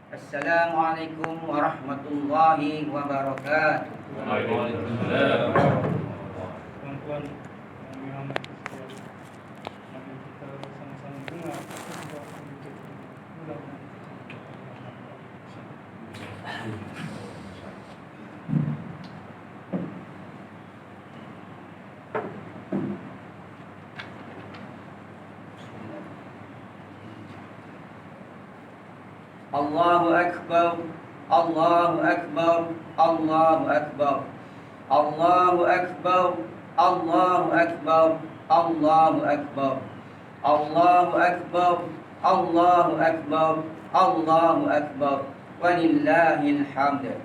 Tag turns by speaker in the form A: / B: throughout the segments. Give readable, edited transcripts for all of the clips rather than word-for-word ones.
A: Assalamualaikum warahmatullahi wabarakatuh.
B: Waalaikumsalam.
C: Tuan-tuan yang dirahmati Allah, mari kita sama-sama dengar sebuah penutup mudah-mudahan.
A: Allahu Akbar, Allahu Akbar, Allahu Akbar, Allahu Akbar, Allahu Akbar, Allahu Akbar, Allahu Akbar, Allahu Akbar, Allahu Akbar, walillahil hamd.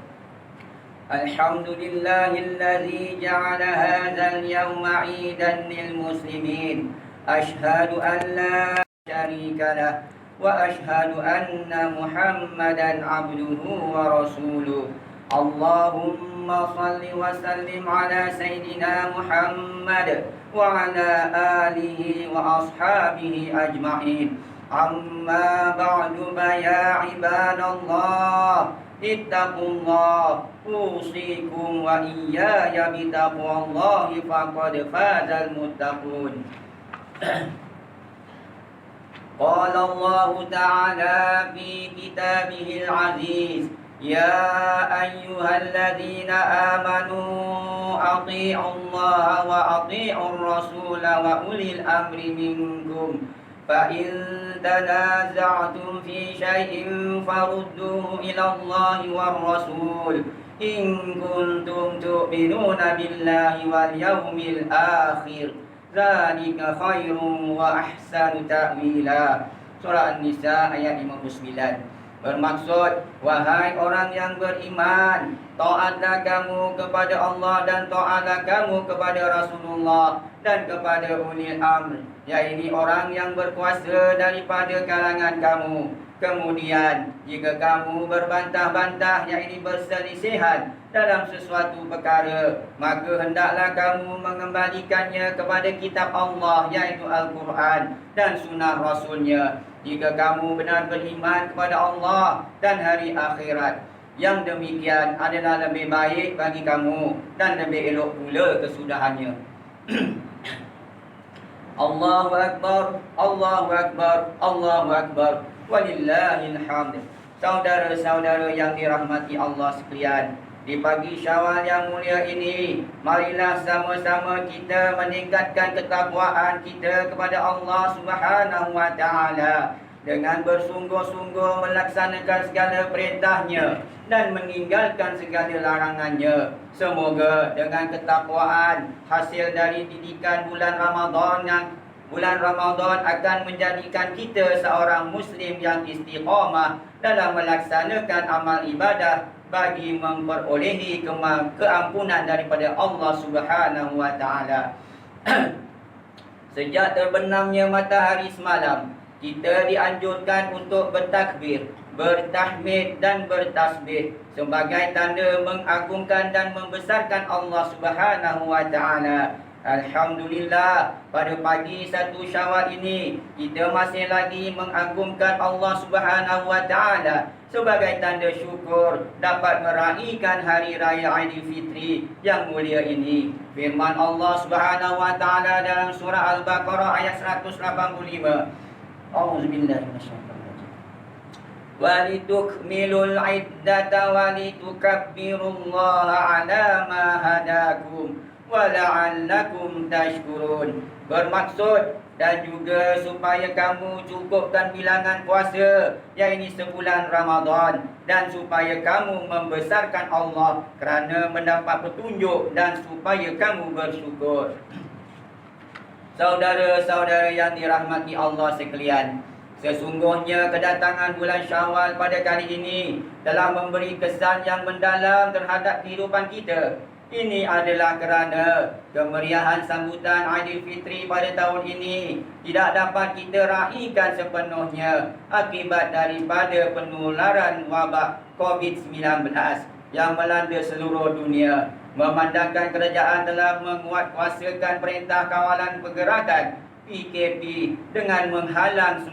A: Alhamdulillahilladzi ja'ala hadzal yawma 'idan lil muslimin. Asyhadu an la syarika lah wa asyhadu anna Muhammadan abduhu wa rasuluh. Allahumma salli wa sallim ala sayyidina Muhammad wa ala alihi wa ashabihi ajma'in. Amma ba'du ya ibadallah, ittaqullah, usikum wa iyaya bitaqwallahi faqad fazal muttaqun. قال الله تعالى في كتابه العزيز يا أيها الذين آمنوا أطيعوا الله وأطيعوا الرسول وأولي الأمر منكم فإن تنازعتم في شيء فردوه إلى الله والرسول إن كنتم تؤمنون بالله واليوم الآخر Zalika khairun wa ahsanu ta'wila. Surah An-Nisa ayat 59. Bermaksud, wahai orang yang beriman, taatlah kamu kepada Allah dan taatlah kamu kepada Rasulullah dan kepada ulil amr, yaitu orang yang berkuasa daripada kalangan kamu. Kemudian, jika kamu berbantah-bantah, yaitu berselisihan dalam sesuatu perkara, maka hendaklah kamu mengembalikannya kepada kitab Allah, yaitu Al-Quran dan sunnah Rasulnya. Jika kamu benar beriman kepada Allah dan hari akhirat, yang demikian adalah lebih baik bagi kamu dan lebih elok pula kesudahannya. Allahu Akbar, Allahu Akbar, Allahu Akbar, walillahil hamd. Saudara-saudara yang dirahmati Allah sekalian, di pagi Syawal yang mulia ini, marilah sama-sama kita meningkatkan ketakwaan kita kepada Allah Subhanahu wa taala dengan bersungguh-sungguh melaksanakan segala perintahnya dan meninggalkan segala larangannya. Semoga dengan ketakwaan hasil dari didikan bulan Ramadan akan menjadikan kita seorang Muslim yang istiqamah dalam melaksanakan amal ibadah bagi memperolehi keampunan daripada Allah Subhanahu wa taala. Sejak terbenamnya matahari semalam, kita dianjurkan untuk bertakbir, bertahmid dan bertasbih sebagai tanda mengagungkan dan membesarkan Allah Subhanahu wa taala. Alhamdulillah, pada pagi 1 Syawal ini kita masih lagi mengagungkan Allah Subhanahu wa taala sebagai tanda syukur dapat meraihkan hari raya Aidilfitri yang mulia ini. Firman Allah Subhanahu wa taala dalam surah Al-Baqarah ayat 185. A'udzubillahi minasyaitonir rajim. Walitukmilul iddata walitukabbirullaha ala ma hadakum wala'allakum tashkurun. Bermaksud dan juga supaya kamu cukupkan bilangan puasa, yaitu sebulan Ramadan, dan supaya kamu membesarkan Allah kerana mendapat petunjuk dan supaya kamu bersyukur. Saudara-saudara yang dirahmati Allah sekalian, sesungguhnya kedatangan bulan Syawal pada kali ini telah memberi kesan yang mendalam terhadap kehidupan kita. Ini adalah kerana kemeriahan sambutan Aidilfitri pada tahun ini tidak dapat kita raihkan sepenuhnya akibat daripada penularan wabak COVID-19 yang melanda seluruh dunia. Memandangkan kerajaan telah menguatkuasakan perintah kawalan pergerakan PKP dengan menghalang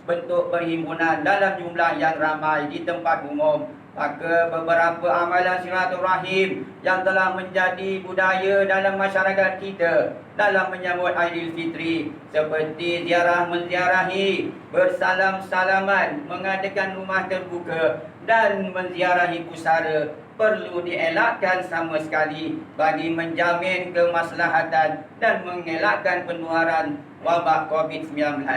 A: bentuk perhimpunan dalam jumlah yang ramai di tempat umum. Maka beberapa amalan silaturahim yang telah menjadi budaya dalam masyarakat kita dalam menyambut Aidilfitri, seperti ziarah menziarahi, bersalam-salaman, mengadakan rumah terbuka dan menziarahi pusara, perlu dielakkan sama sekali bagi menjamin kemaslahatan dan mengelakkan penularan wabak COVID-19.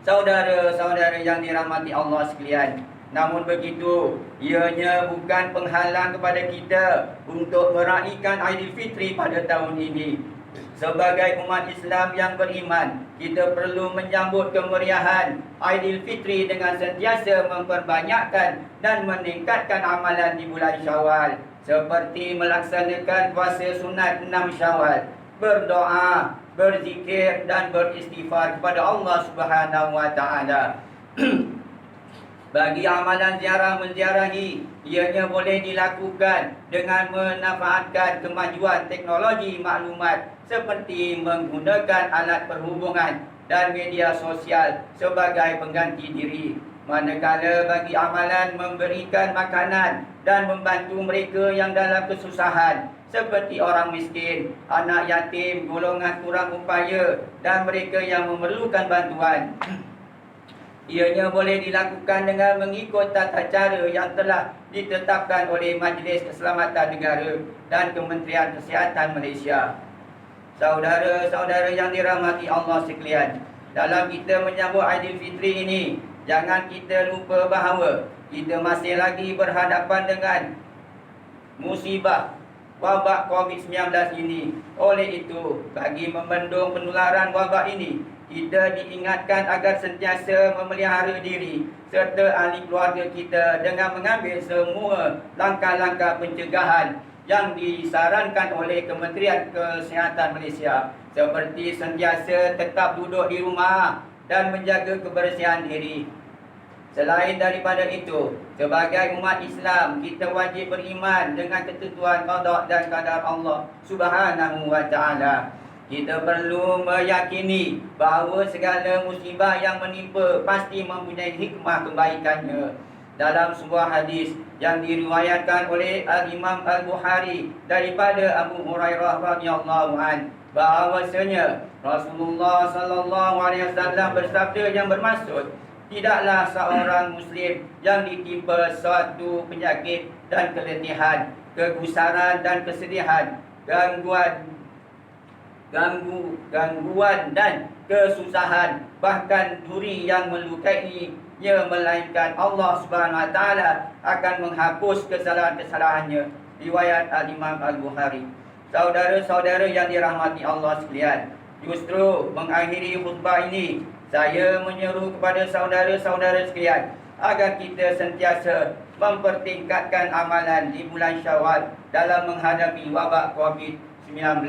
A: Saudara-saudara yang dirahmati Allah sekalian, namun begitu, ianya bukan penghalang kepada kita untuk meraihkan Aidilfitri pada tahun ini. Sebagai umat Islam yang beriman, kita perlu menyambut kemeriahan Aidilfitri dengan sentiasa memperbanyakkan dan meningkatkan amalan di bulan Syawal, seperti melaksanakan puasa sunat 6 Syawal, berdoa, berzikir dan beristighfar kepada Allah Subhanahu wa taala. Bagi amalan ziarah menziarahi, ianya boleh dilakukan dengan memanfaatkan kemajuan teknologi maklumat seperti menggunakan alat perhubungan dan media sosial sebagai pengganti diri. Manakala bagi amalan memberikan makanan dan membantu mereka yang dalam kesusahan, seperti orang miskin, anak yatim, golongan kurang upaya dan mereka yang memerlukan bantuan, ianya boleh dilakukan dengan mengikut tata cara yang telah ditetapkan oleh Majlis Keselamatan Negara dan Kementerian Kesihatan Malaysia. Saudara-saudara yang dirahmati Allah sekalian, dalam kita menyambut Aidilfitri ini, jangan kita lupa bahawa kita masih lagi berhadapan dengan musibah wabak COVID-19 ini. Oleh itu, bagi membendung penularan wabak ini, kita diingatkan agar sentiasa memelihara diri serta ahli keluarga kita dengan mengambil semua langkah-langkah pencegahan yang disarankan oleh Kementerian Kesihatan Malaysia, seperti sentiasa tetap duduk di rumah dan menjaga kebersihan diri. Selain daripada itu, sebagai umat Islam, kita wajib beriman dengan ketentuan qada dan qadar Allah Subhanahu wa taala. Kita perlu meyakini bahawa segala musibah yang menimpa pasti mempunyai hikmah kebaikannya. Dalam sebuah hadis yang diriwayatkan oleh Al-Imam Al-Bukhari daripada Abu Hurairah radhiyallahu an, bahawasanya Rasulullah sallallahu alaihi wasallam bersabda yang bermaksud, tidaklah seorang muslim yang ditimpa suatu penyakit dan keletihan, kegusaran dan kesedihan, gangguan dan kesusahan, bahkan duri yang melukainya, melainkan Allah Subhanahu wa taala akan menghapus kesalahan-kesalahannya. Riwayat Al-Imam Al-Bukhari. Saudara-saudara yang dirahmati Allah sekalian, justru mengakhiri khutbah ini, saya menyeru kepada saudara-saudara sekalian agar kita sentiasa mempertingkatkan amalan di bulan Syawal dalam menghadapi wabak COVID-19.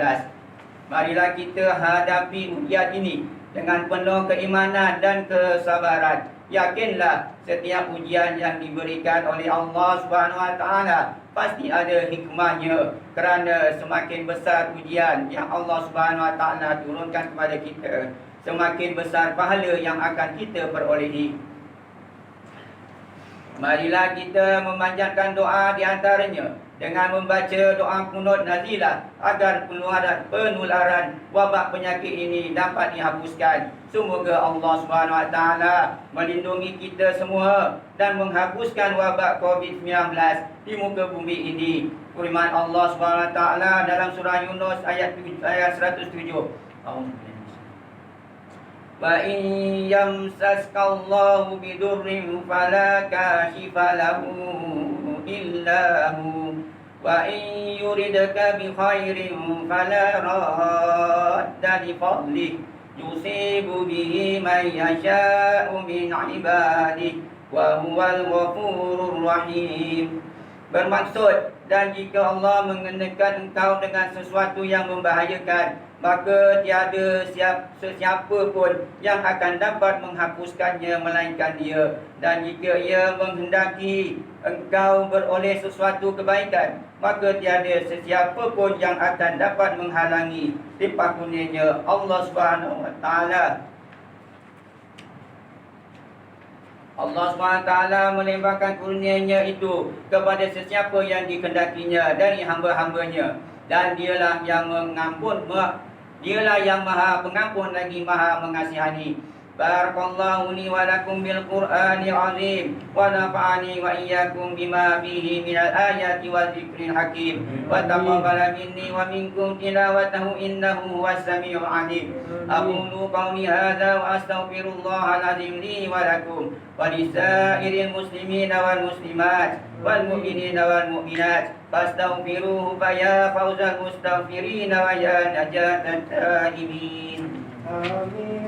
A: Marilah kita hadapi ujian ini dengan penuh keimanan dan kesabaran. Yakinlah setiap ujian yang diberikan oleh Allah Subhanahu wa taala pasti ada hikmahnya, kerana semakin besar ujian yang Allah Subhanahu wa taala turunkan kepada kita, semakin besar pahala yang akan kita perolehi. Marilah kita memanjatkan doa di antaranya dengan membaca doa kunut nazilah agar penularan wabak penyakit ini dapat dihapuskan. Semoga Allah Subhanahu wa taala melindungi kita semua dan menghapuskan wabak COVID-19 di muka bumi ini. Firman Allah Subhanahu wa taala dalam surah Yunus ayat 107. Wa in yamsaskallahu bidurrin fala kashifa lahu illa hu wa in yuridka bi khairin fala radda li fadlihi yusibu bihi man yasha'u min ibadihi wa huwal ghafurur rahim. Bermaksud, dan jika Allah mengenakan engkau dengan sesuatu yang membahayakan, maka tiada sesiapa pun yang akan dapat menghapuskannya melainkan Dia. Dan jika Ia menghendaki engkau beroleh sesuatu kebaikan, maka tiada sesiapa pun yang akan dapat menghalangi limpah kurnianya Allah Subhanahu wa taala. Allah SWT melimpahkan kurnia-Nya itu kepada sesiapa yang dikehendakinya dari hamba-hambanya, dan dialah yang dialah yang Maha Pengampun lagi Maha Mengasihani. Barakallahu li wa lakum bil Qur'anil azim wa nafa'ani wa iyyakum bima fihi minal ayati wa dzikril hakim wa taqabbala minni wa minkum tilawatahu innahu huwas samiul alim. Aqulu qawli hadza wa astaghfirullahal azim li wa lakum wa lisairil muslimina wal muslimat wal mu'minina wal mu'minat fastaghfiruhu fa ya fawzal mustaghfirin wa ya najatat taibin.
C: Amin.